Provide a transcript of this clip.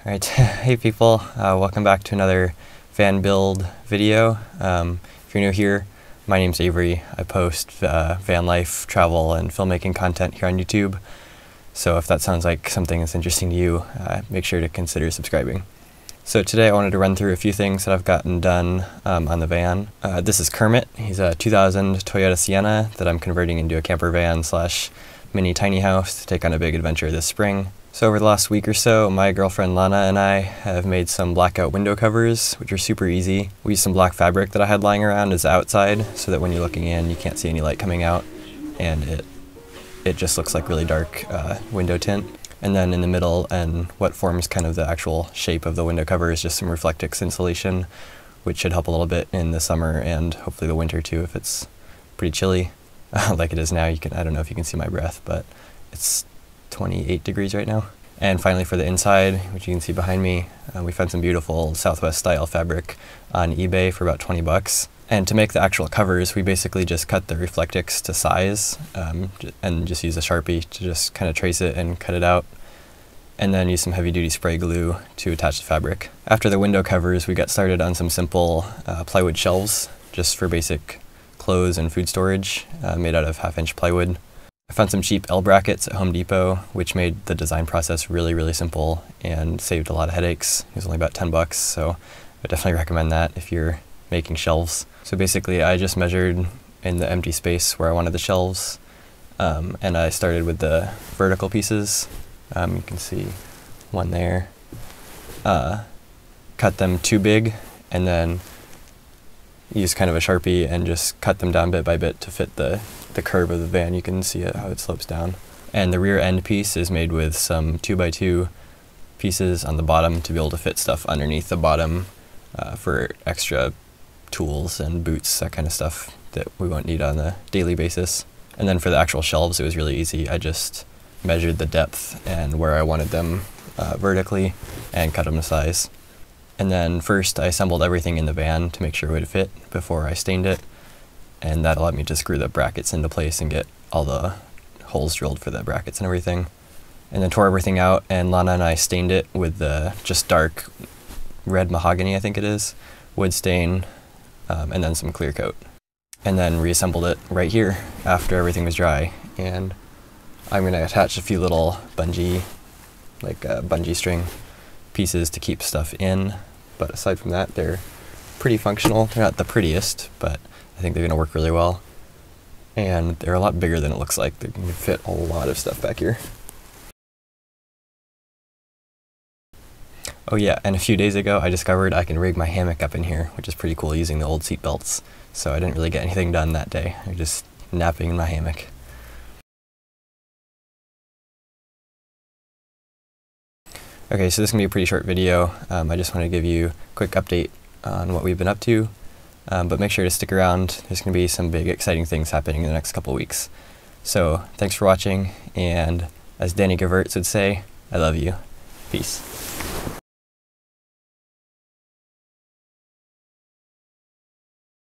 Alright, hey people, welcome back to another van build video. If you're new here, my name's Avery. I post van life, travel, and filmmaking content here on YouTube. So if that sounds like something that's interesting to you, make sure to consider subscribing. So today I wanted to run through a few things that I've gotten done on the van. This is Kermit. He's a 2000 Toyota Sienna that I'm converting into a camper van slash mini tiny house to take on a big adventure this spring. So over the last week or so, my girlfriend Lanna and I have made some blackout window covers, which are super easy. We used some black fabric that I had lying around as outside, so that when you're looking in, you can't see any light coming out, and it just looks like really dark window tint. And then in the middle, and what forms kind of the actual shape of the window cover, is just some Reflectix insulation, which should help a little bit in the summer and hopefully the winter too if it's pretty chilly. Like it is now. I don't know if you can see my breath, but it's 28 degrees right now. And finally for the inside, which you can see behind me, we found some beautiful Southwest style fabric on eBay for about 20 bucks. And to make the actual covers, we basically just cut the Reflectix to size and just use a Sharpie to just kind of trace it and cut it out. And then use some heavy duty spray glue to attach the fabric. After the window covers, we got started on some simple plywood shelves, just for basic clothes and food storage, made out of 1/2-inch plywood. I found some cheap L brackets at Home Depot, which made the design process really simple and saved a lot of headaches. It was only about 10 bucks, so I definitely recommend that if you're making shelves. So basically I just measured in the empty space where I wanted the shelves, and I started with the vertical pieces. You can see one there. Cut them too big, and then use kind of a Sharpie and just cut them down bit by bit to fit the curve of the van. You can see how it slopes down. And the rear end piece is made with some 2x2 pieces on the bottom to be able to fit stuff underneath the bottom for extra tools and boots, that kind of stuff that we won't need on a daily basis. And then for the actual shelves, it was really easy. I just measured the depth and where I wanted them vertically and cut them to size. And then first I assembled everything in the van to make sure it would fit before I stained it, and that allowed me to screw the brackets into place and get all the holes drilled for the brackets and everything. And then tore everything out, and Lanna and I stained it with the just dark red mahogany, I think it is, wood stain, and then some clear coat. And then reassembled it right here after everything was dry. And I'm going to attach a few little bungee string pieces to keep stuff in, but aside from that, they're pretty functional. They're not the prettiest, but I think they're going to work really well. And they're a lot bigger than it looks like. They can fit a lot of stuff back here. Oh yeah, and a few days ago I discovered I can rig my hammock up in here, which is pretty cool using the old seat belts. So I didn't really get anything done that day. I was just napping in my hammock. Okay, so this is going to be a pretty short video. I just want to give you a quick update on what we've been up to, but make sure to stick around. There's going to be some big exciting things happening in the next couple weeks. So thanks for watching, and as Danny Gevirtz would say, I love you. Peace.